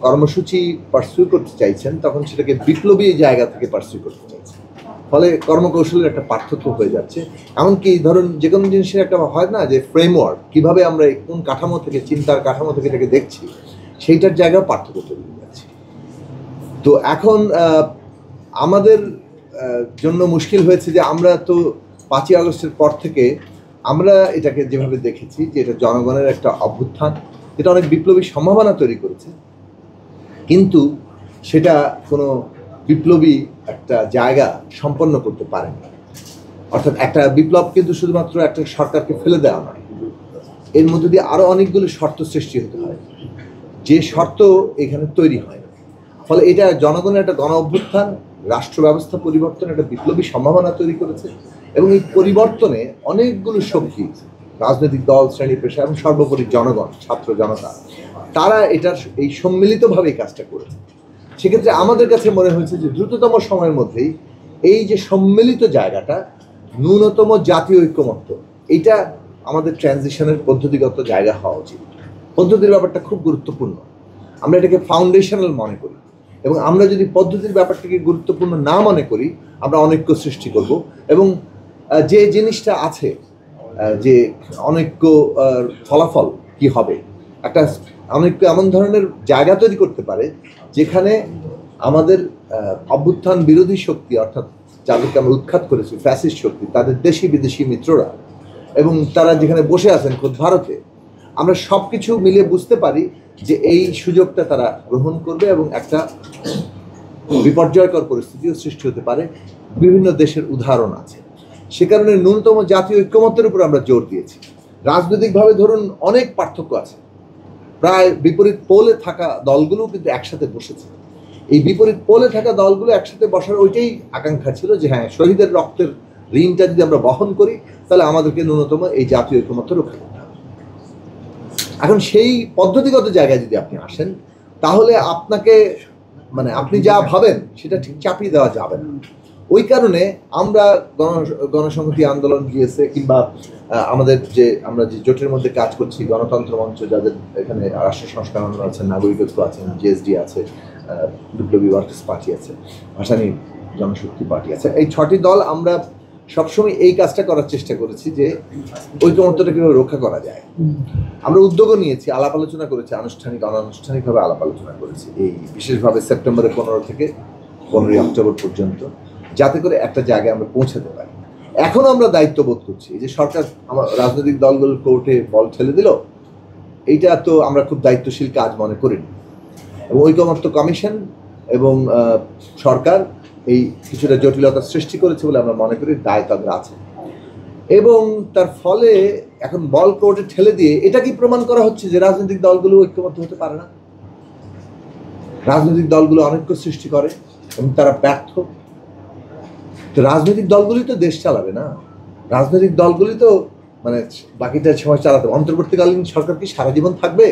কর্মসূচি পার্সিউ করতে চাইছেন তখন সেটাকে বিপ্লবী জায়গা থেকে পার্সিউ করতে চাইছেন, ফলে কর্মকৌশলের একটা পার্থক্য হয়ে যাচ্ছে। এমনকি ধরুন যে কোনো জিনিসের একটা হয় না যে ফ্রেমওয়ার্ক, কীভাবে আমরা কোন কাঠামো থেকে, চিন্তার কাঠামো থেকে এটাকে দেখছি, সেইটার জায়গাও পার্থক্য তৈরি হয়ে যাচ্ছে। তো এখন আমাদের জন্য মুশকিল হয়েছে যে আমরা তো 5ই আগস্টের পর থেকে আমরা এটাকে যেভাবে দেখেছি যে এটা জনগণের একটা অভ্যুত্থান, এটা অনেক বিপ্লবী সম্ভাবনা তৈরি করেছে, কিন্তু সেটা কোনো বিপ্লবী একটা জায়গা সম্পন্ন করতে পারেনি। অর্থাৎ একটা বিপ্লব কিন্তু শুধুমাত্র একটা সরকারকে ফেলে দেওয়া নয়, এর মধ্যে দিয়ে আরও অনেকগুলো শর্ত সৃষ্টি হতে হয়, যে শর্ত এখানে তৈরি হয়। ফলে এটা জনগণের একটা গণ অভ্যুত্থান, রাষ্ট্র ব্যবস্থা পরিবর্তন, একটা বিপ্লবী সম্ভাবনা তৈরি করেছে। এবং এই পরিবর্তনে অনেকগুলো শক্তি, রাজনৈতিক দল, শ্রেণী পেশা এবং সর্বোপরি জনগণ, ছাত্র জনতা, তারা এটার এই সম্মিলিতভাবে এই কাজটা করেছে। সেক্ষেত্রে আমাদের কাছে মনে হয়েছে যে দ্রুততম সময়ের মধ্যেই এই যে সম্মিলিত জায়গাটা, ন্যূনতম জাতীয় ঐক্যমত্য, এইটা আমাদের ট্রানজিশনের পদ্ধতিগত জায়গা হওয়া উচিত। পদ্ধতির ব্যাপারটা খুব গুরুত্বপূর্ণ, আমরা এটাকে ফাউন্ডেশনাল মনে করি, এবং আমরা যদি পদ্ধতির ব্যাপারটাকে গুরুত্বপূর্ণ না মনে করি আমরা অনৈক্য সৃষ্টি করব। এবং যে জিনিসটা আছে যে অনৈক্য ফলাফল কি হবে, একটা অনৈক্য এমন ধরনের জায়গা তৈরি করতে পারে যেখানে আমাদের অভ্যুত্থান বিরোধী শক্তি, অর্থাৎ যাদেরকে আমরা উৎখাত করেছি, ফ্যাসিস্ট শক্তি, তাদের দেশি বিদেশি মিত্ররা, এবং তারা যেখানে বসে আছেন খোদ ভারতে, আমরা সব কিছু মিলিয়ে বুঝতে পারি যে এই সুযোগটা তারা গ্রহণ করবে এবং একটা বিপর্যয়কর পরিস্থিতিও সৃষ্টি হতে পারে। বিভিন্ন দেশের উদাহরণ আছে। সে কারণে ন্যূনতম জাতীয় ঐক্যমত্যের উপর আমরা জোর দিয়েছি। রাজনৈতিকভাবে ধরুন অনেক পার্থক্য আছে, প্রায় বিপরীত পোলে থাকা দলগুলো কিন্তু একসাথে বসেছে। এই বিপরীত পোলে থাকা দলগুলো একসাথে বসার ওইটাই আকাঙ্ক্ষা ছিল যে হ্যাঁ, শহীদের রক্তের ঋণটা যদি আমরা বহন করি তাহলে আমাদেরকে ন্যূনতম এই জাতীয় ঐক্যমত্য রক্ষা করতে হবে। এখন সেই পদ্ধতিগত জায়গায় যদি আপনি আসেন তাহলে আপনাকে মানে আপনি যা ভাবেন সেটা ঠিক চাপিয়ে দেওয়া যাবে না। ওই কারণে আমরা গণসংহতি আন্দোলন গিয়েছে, কিংবা আমাদের যে আমরা যে জোটের মধ্যে কাজ করছি, গণতন্ত্র মঞ্চ, যাদের এখানে রাষ্ট্র সংস্কার আন্দোলন আছে, নাগরিকত্ব আছে, জিএসডি আছে, বিপ্লবী ওয়ার্কার্স পার্টি আছে, ভাসানী জনশক্তি পার্টি আছে, এই 6টি দল আমরা সবসময় এই কাজটা করার চেষ্টা করেছি যে ঐক্যমত্যটা কীভাবে রক্ষা করা যায়। আমরা উদ্যোগও নিয়েছি, আলাপ আলোচনা করেছি, আনুষ্ঠানিক অনানুষ্ঠানিকভাবে আলাপ আলোচনা করেছি, এই বিশেষভাবে সেপ্টেম্বরের 15 থেকে 15ই অক্টোবর পর্যন্ত, যাতে করে একটা জায়গায় আমরা পৌঁছাতে পারি। এখনও আমরা দায়িত্ব বোধ করছি যে সরকার আমার রাজনৈতিক দলগুলোর কোর্টে বল ঠেলে দিল, এইটা তো আমরা খুব দায়িত্বশীল কাজ মনে করিনি। এবং ঐকমত্য কমিশন এবং সরকার এই কিছুটা জটিলতা সৃষ্টি করেছে বলে আমরা মনে করি, দায় তাদের আছে। এবং তার ফলে এখন বল কোর্টে ঠেলে দিয়ে এটা কি প্রমাণ করা হচ্ছে যে রাজনৈতিক দলগুলো ঐক্যবদ্ধ হতে পারে না? রাজনৈতিক দলগুলো অনৈক্য সৃষ্টি করে এবং তারা ব্যর্থ। তো রাজনৈতিক দলগুলি তো দেশ চালাবে না, রাজনৈতিক দলগুলি তো মানে বাকিটা সময় চালাতে। অন্তর্বর্তীকালীন সরকার কি সারা জীবন থাকবে?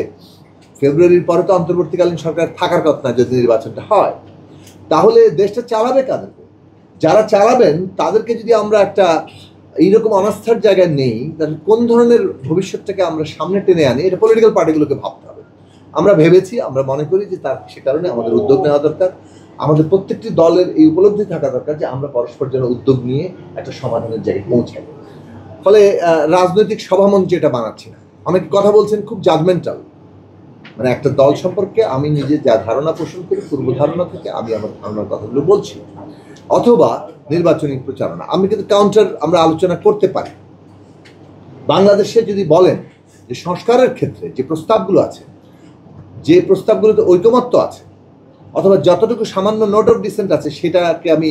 ফেব্রুয়ারির পরে তো অন্তর্বর্তীকালীন সরকার থাকার কথা না যদি নির্বাচনটা হয়। তাহলে দেশটা চালাবে কাদেরকে? যারা চালাবেন তাদেরকে যদি আমরা একটা এইরকম অনাস্থার জায়গায় নেই, তাহলে কোন ধরনের ভবিষ্যৎটাকে আমরা সামনে টেনে আনি, এটা পলিটিক্যাল পার্টিগুলোকে ভাবতে হবে। আমরা ভেবেছি, আমরা মনে করি যে তার সে কারণে আমাদের উদ্যোগ নেওয়া দরকার। আমাদের প্রত্যেকটি দলের এই উপলব্ধি থাকা দরকার যে আমরা পরস্পর যেন উদ্যোগ নিয়ে একটা সমাধানের জায়গায় পৌঁছাই। ফলে রাজনৈতিক সভামঞ্চ এটা বানাচ্ছি না। অনেকে কথা বলছেন খুব জাজমেন্টাল, মানে একটা দল সম্পর্কে আমি নিজে যা ধারণা পোষণ করি পূর্ব ধারণা থেকে আমি আমার ধারণার কথাগুলো বলছি, অথবা নির্বাচনী প্রচারণা। আমি কিন্তু কাউন্টার আমরা আলোচনা করতে পারি। বাংলাদেশে যদি বলেন যে সংস্কারের ক্ষেত্রে যে প্রস্তাবগুলো আছে, যে প্রস্তাবগুলোতে ঐকমত্য আছে, অথবা যতটুকু সামান্য নোট অফ ডিসেন্ট আছে, সেটাকে আমি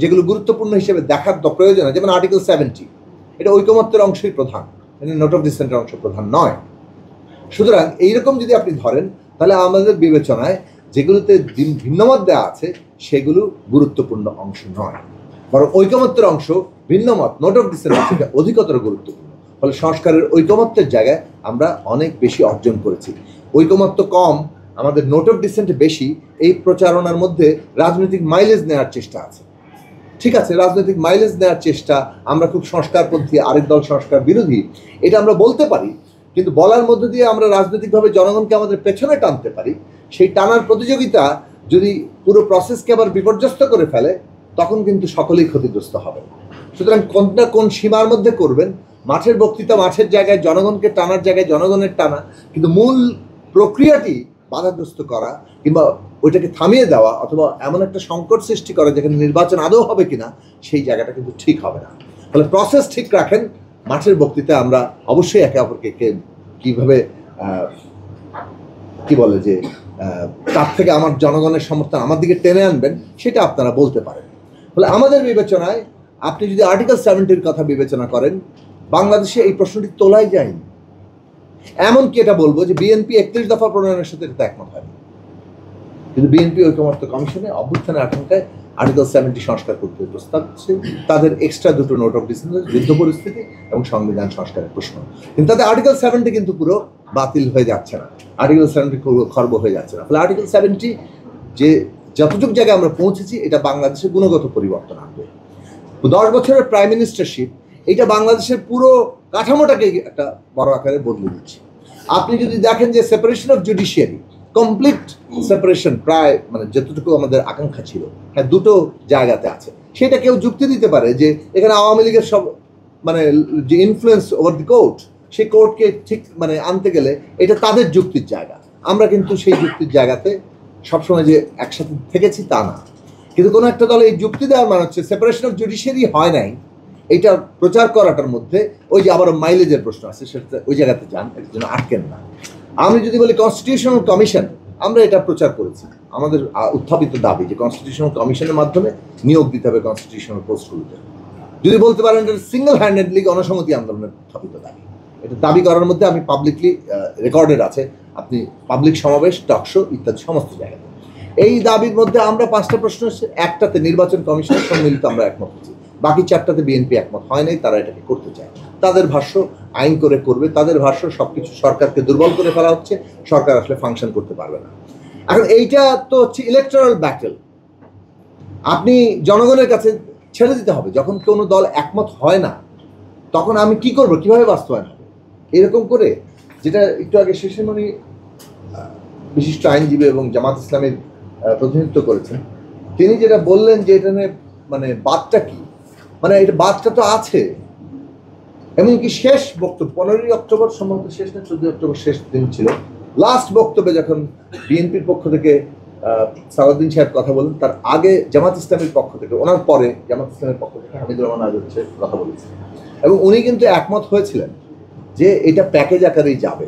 যেগুলো গুরুত্বপূর্ণ হিসেবে দেখার প্রয়োজন হয়, যেমন আর্টিকেল 70, এটা ঐকমত্যের অংশই প্রধান, নোট অফ ডিসেন্টের অংশ প্রধান নয়। সুতরাং এইরকম যদি আপনি ধরেন তাহলে আমাদের বিবেচনায় যেগুলোতে ভিন্নমত দেওয়া আছে সেগুলো গুরুত্বপূর্ণ অংশ নয়, বরং ঐকমত্যের অংশ ভিন্নমত, নোট অফ ডিসেন্ট সেটা অধিকতর গুরুত্বপূর্ণ। ফলে সংস্কারের ঐকমত্যের জায়গায় আমরা অনেক বেশি অর্জন করেছি। ঐকমত্য কম, আমাদের নোট অফ ডিসেন্ট বেশি। এই প্রচারণার মধ্যে রাজনৈতিক মাইলেজ নেওয়ার চেষ্টা আছে। ঠিক আছে, রাজনৈতিক মাইলেজ নেওয়ার চেষ্টা, আমরা খুব সংস্কারপন্থী, আরেক দল সংস্কার বিরোধী, এটা আমরা বলতে পারি, কিন্তু বলার মধ্য দিয়ে আমরা রাজনৈতিকভাবে জনগণকে আমাদের পেছনে টানতে পারি, সেই টানার প্রতিযোগিতা যদি পুরো প্রসেসকে আবার বিপর্যস্ত করে ফেলে, তখন কিন্তু সকলেই ক্ষতিগ্রস্ত হবে। সুতরাং কোনটা কোন সীমার মধ্যে করবেন, মাঠের বক্তৃতা মাঠের জায়গায়, জনগণকে টানার জায়গায় জনগণের টানা, কিন্তু মূল প্রক্রিয়াটি বাধাগ্রস্ত করা কিংবা ওইটাকে থামিয়ে দেওয়া অথবা এমন একটা সংকট সৃষ্টি করা যেখানে নির্বাচন আদৌ হবে কিনা, সেই জায়গাটা কিন্তু ঠিক হবে না। ফলে প্রসেস ঠিক রাখেন, মাঠের বক্তৃতায় আমরা অবশ্যই একে অপরকে কীভাবে কি বলে যে তার থেকে আমার জনগণের সমর্থন আমার দিকে টেনে আনবেন, সেটা আপনারা বলতে পারেন। ফলে আমাদের বিবেচনায় আপনি যদি আর্টিকেল 70-র কথা বিবেচনা করেন, বাংলাদেশে এই প্রশ্নটি তোলাই যায়নি। এমনকি এটা বলবো যে বিএনপি 31 দফা প্রণয়নের সাথে এটা একমত হয়নি, কিন্তু বিএনপি ঐকমত্য কমিশনে অভ্যুত্থানের আশঙ্কায় আর্টিকেল 70 সংস্কার করতে প্রস্তাব হচ্ছে। তাদের এক্সট্রা দুটো নোট অফ ডিসেন্ট, যুদ্ধ পরিস্থিতি এবং সংবিধান সংস্কারের প্রশ্ন, কিন্তু তাদের আর্টিকেল 70 কিন্তু পুরো বাতিল হয়ে যাচ্ছে না, আর্টিকেল 70 পুরো খর্ব হয়ে যাচ্ছে না। ফলে আর্টিকেল 70 যে যতটুকু জায়গায় আমরা পৌঁছেছি, এটা বাংলাদেশের গুণগত পরিবর্তন আনবে। 10 বছরের প্রাইম মিনিস্টারশিপ এটা বাংলাদেশের পুরো কাঠামোটাকে একটা বড় আকারে বদলে দিচ্ছে। আপনি যদি দেখেন যে separation of judiciary, complete separation প্রায় মানে যতটুকু আমাদের আকাঙ্ক্ষা ছিল, হ্যাঁ দুটো জায়গাতে আছে। সেটা কেউ যুক্তি দিতে পারে যে এখানে আওয়ামী লীগের সব মানে যে ইনফ্লুয়েন্স ওভার দি কোর্ট, সেই কোর্টকে ঠিক মানে আনতে গেলে এটা তাদের যুক্তির জায়গা। আমরা কিন্তু সেই যুক্তির জায়গাতে সবসময় যে একসাথে থেকেছি তা না, কিন্তু কোনো একটা দলে এই যুক্তি দেওয়ার মানে হচ্ছে সেপারেশন অফ জুডিশিয়ারি হয় নাই, এইটা প্রচার করাটার মধ্যে ওই যে আবার মাইলেজের প্রশ্ন আছে, সেটা ওই জায়গাতে যান, এর জন্য আটকেন না। আমি যদি বলি কনস্টিটিউশনাল কমিশন, আমরা এটা প্রচার করেছি, আমাদের উত্থাপিত দাবি যে কনস্টিটিউশনাল কমিশনের মাধ্যমে নিয়োগ দিতে হবে কনস্টিটিউশনাল পোস্টগুলোতে। যদি বলতে পারেন এটা সিঙ্গেল হ্যান্ডেডলি গণসংহতি আন্দোলনের উত্থাপিত দাবি, এটা দাবি করার মধ্যে আমি পাবলিকলি রেকর্ডেড আছে, আপনি পাবলিক সমাবেশ, টকশো ইত্যাদি সমস্ত জায়গাতে। এই দাবির মধ্যে আমরা 5টা প্রশ্ন হচ্ছে, একটাতে নির্বাচন কমিশনের সম্মিলিত আমরা একমত হচ্ছি, বাকি 4টাতে বিএনপি একমত হয় নাই, তারা এটাকে করতে চায়। তাদের ভাষ্য আইন করে করবে, তাদের ভাষ্য সবকিছু সরকারকে দুর্বল করে ফেলা হচ্ছে, সরকার আসলে ফাংশন করতে পারবে না। এখন এইটা তো হচ্ছে ইলেকটোরাল ব্যাটেল, আপনি জনগণের কাছে ছেড়ে দিতে হবে। যখন কোনো দল একমত হয় না, তখন আমি কি করব, কিভাবে বাস্তবায়ন হবে, এরকম করে যেটা একটু আগে শেষেমণি বিশিষ্ট আইনজীবী এবং জামাত ইসলামের প্রতিনিধিত্ব করেছেন, তিনি যেটা বললেন যে এটা মানে বাদটা কি, মানে এটা বাদটা তো আছে। এমনকি শেষ বক্তব্য 15ই অক্টোবর সম্ভবত শেষ না 14 অক্টোবর শেষ দিন ছিল, লাস্ট বক্তব্যে যখন বিএনপির পক্ষ থেকে সালাউদ্দিন সাহেব কথা বলেন, তার আগে জামাত ইসলামের পক্ষ থেকে, ওনার পরে জামাত ইসলামের পক্ষ থেকে হামিদুর রহমান আজাদ সাহেব কথা বলেছেন, এবং উনি কিন্তু একমত হয়েছিলেন যে এটা প্যাকেজ আকারেই যাবে,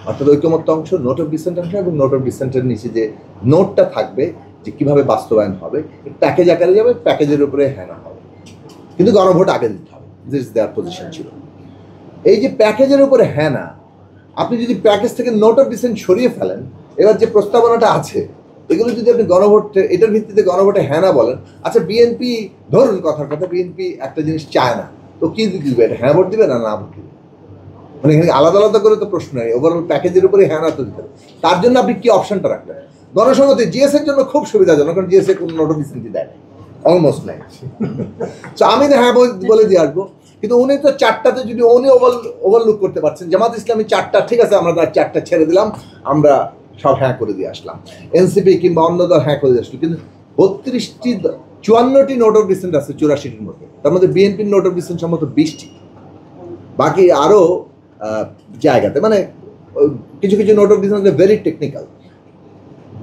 অর্থাৎ ঐকমত্য অংশ, নোট অফ ডিসেন্ট অংশ এবং নোট অফ ডিসেন্টের নিচে যে নোটটা থাকবে যে কিভাবে বাস্তবায়ন হবে, প্যাকেজ আকারে যাবে, প্যাকেজের উপরে হ্যাঁ না হবে, কিন্তু গণভোট আগে দিতে হবে, দিস দেয়ার পজিশন ছিল। এই যে প্যাকেজের উপরে হ্যাঁ না, আপনি যদি প্যাকেজ থেকে নোট অফ ডিসেন্ট সরিয়ে ফেলেন, এবার যে প্রস্তাবনাটা আছে এগুলো যদি আপনি গণভোটে, এটার ভিত্তিতে গণভোটে হ্যাঁ না বলেন, আচ্ছা বিএনপি ধরুন কথার কথা বিএনপি একটা জিনিস চায় না, তো কি দিবে, এটা হ্যাঁ ভোট দিবে না না ভোট দিবে, মানে এখানে আলাদা আলাদা করে তো প্রশ্ন নেই, ওভারঅল প্যাকেজের উপরে হ্যাঁ না তো দিতে হবে। তার জন্য আপনি কি অপশনটা রাখবেন? গণসংহতি জিএস এর জন্য খুব সুবিধাজনক, কারণ জিএস এ কোনো নোট অফ ডিসেন্ট দেয় না, অলমোস্ট নাই। তো আমি হ্যাঁ বলে দিয়ে আসবো, কিন্তু উনি তো 4টাতে যদি উনি ওভারলুক করতে পারছেন, জামাত ইসলামী 4টা, ঠিক আছে আমরা তার 4টা ছেড়ে দিলাম, আমরা সব হ্যাঁ করে দিয়ে আসলাম, এনসিপি কিংবা অন্য দল হ্যাঁ করে দিয়ে আসলো, কিন্তু 54টি নোট অফ ডিসেন্ট আছে 84টির মধ্যে, তার মধ্যে বিএনপির নোট অফ ডিসেন্ট সম্ভবত 20টি, বাকি আরও জায়গাতে মানে কিছু কিছু note of dissent very technical,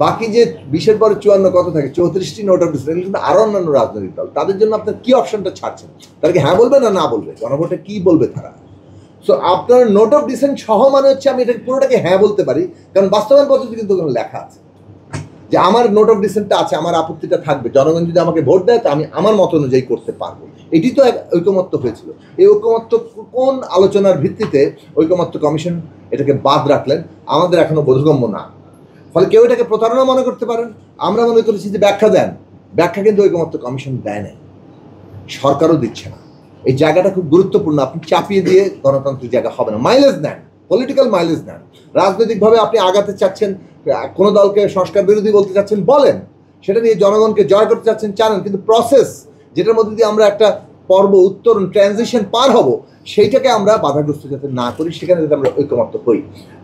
বাকি যে 20-এর পরে 54 কত থাকে, 34টি নোট অফ ডিসেন্ট, কিন্তু আরো অন্যান্য রাজনৈতিক দল, তাদের জন্য আপনার কি অপশনটা ছাড়ছেন? তাদেরকে হ্যাঁ বলবে না না বলবে, গণভোটে কি বলবে তারা? সো আপনার নোট অফ ডিসেন্ট সহ মানে হচ্ছে আমি এটা পুরোটাকে হ্যাঁ বলতে পারি, কারণ বাস্তবায়ন পদ্ধতি কিন্তু ওখানে লেখা আছে যে আমার নোট অফ ডিসেন্টটা আছে, আমার আপত্তিটা থাকবে, জনগণ যদি আমাকে ভোট দেয় তো আমি আমার মত অনুযায়ী করতে পারবো। এটি তো এক ঐকমত্য হয়েছিল। এই ঐকমত্য কোন আলোচনার ভিত্তিতে ঐকমত্য কমিশন এটাকে বাদ রাখলেন আমাদের এখনো বোধগম্য না। ফলে কেউ এটাকে প্রতারণা মনে করতে পারেন, আমরা মনে করেছি যে ব্যাখ্যা দেন, ব্যাখ্যা কিন্তু ঐকমত্য কমিশন দেয় নাই, সরকারও দিচ্ছে না। এই জায়গাটা খুব গুরুত্বপূর্ণ, আপনি চাপিয়ে দিয়ে গণতান্ত্রিক জায়গা হবে না। মাইলেজ নেন, পলিটিক্যাল মাইলেজ নেন, রাজনৈতিকভাবে আপনি আগাতে চাচ্ছেন, কোনো দলকে সংস্কার বিরোধী বলতে চাচ্ছেন বলেন, সেটা নিয়ে জনগণকে জয় করতে চাচ্ছেন চান, কিন্তু প্রসেস যেটার মধ্যে দিয়ে আমরা একটা পর্ব উত্তরণ ট্রানজিশন পার হব সেইটাকে আমরা বাধাগ্রস্ত যাতে না করি, সেখানে যাতে আমরা ঐকমত্য হই।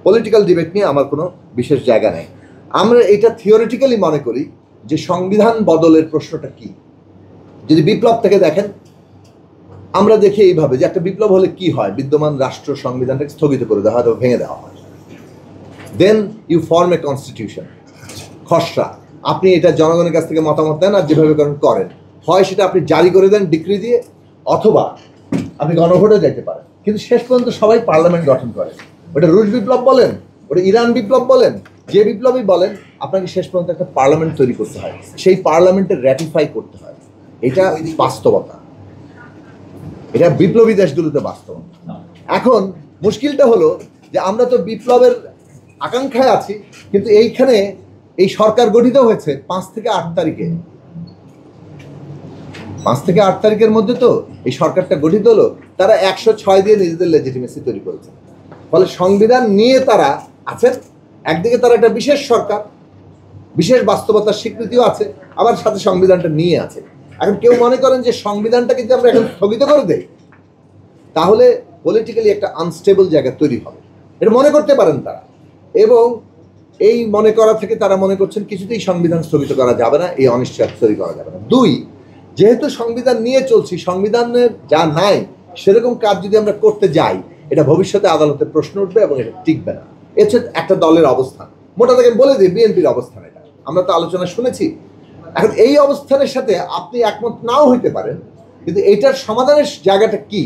পলিটিক্যাল ডিবেট নিয়ে আমার কোনো বিশেষ জায়গা নেই। আমরা এটা থিওরিটিক্যালি মনে করি যে সংবিধান বদলের প্রশ্নটা কি। যদি বিপ্লব থেকে দেখেন, আমরা দেখি এইভাবে যে একটা বিপ্লব হলে কি হয়, বিদ্যমান রাষ্ট্র সংবিধানটাকে স্থগিত করে দেওয়া হয় অথবা ভেঙে দেওয়া হয়। Then you form a constitution, খসড়া। আপনি এটা জনগণের কাছ থেকে মতামত দেন আর যেভাবে করেন, হয় সেটা আপনি জারি করে দেন ডিক্রি দিয়ে, অথবা আপনি গণভোটে যেতে পারেন। কিন্তু শেষ পর্যন্ত সবাই পার্লামেন্ট গঠন করে। ওটা রুশ বিপ্লব বলেন, ওটা ইরান বিপ্লব বলেন, যে বিপ্লবই বলেন, আপনাকে শেষ পর্যন্ত একটা পার্লামেন্ট তৈরি করতে হয়, সেই পার্লামেন্টে র্যাটিফাই করতে হয়। এটা বাস্তবতা, এটা বিপ্লবী দেশগুলোতে বাস্তবতা। এখন মুশকিলটা হলো যে আমরা তো বিপ্লবের আকাঙ্ক্ষায় আছি, কিন্তু এইখানে এই সরকার গঠিত হয়েছে 5 থেকে 8 তারিখে। 5 থেকে 8 তারিখের মধ্যে তো এই সরকারটা গঠিত হলো। তারা 106 দিয়ে নিজেদের লেজিটিমেসি তৈরি করেছে। ফলে সংবিধান নিয়ে তারা আছেন, একদিকে তারা একটা বিশেষ সরকার, বিশেষ বাস্তবতার স্বীকৃতিও আছে, আবার সাথে সংবিধানটা নিয়ে আছে। এখন কেউ মনে করেন যে সংবিধানটাকে যদি আমরা এখন স্থগিত করে দেই তাহলে পলিটিক্যালি একটা আনস্টেবল জায়গা তৈরি হবে, এটা মনে করতে পারেন তারা। এবং এই মনে করা থেকে তারা মনে করছেন কিছুতেই সংবিধান স্থগিত করা যাবে না, এই অনিশ্চয়তা তৈরি করা যাবে না। 2, যেহেতু সংবিধান নিয়ে চলছি, সংবিধানের যা নাই সেরকম কাজ যদি আমরা করতে যাই, এটা ভবিষ্যতে আদালতে প্রশ্ন উঠবে এবং এটা টিকবে না। এটা একটা দলের অবস্থান। মোটা থেকে বলে দিই বিএনপির অবস্থান এটা, আমরা তো আলোচনা শুনেছি। এখন এই অবস্থানের সাথে আপনি একমত নাও হইতে পারেন, কিন্তু এইটার সমাধানের জায়গাটা কি,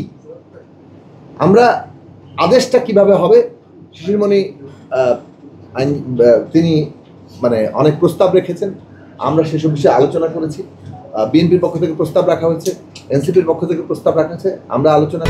আমরা আদেশটা কিভাবে হবে, শিশিরমণি তিনি মানে অনেক প্রস্তাব রেখেছেন, আমরা সেসব বিষয়ে আলোচনা করেছি। বিএনপির পক্ষ থেকে প্রস্তাব রাখা হয়েছে, এনসিপির পক্ষ থেকে প্রস্তাব রাখা হয়েছে, আমরা আলোচনা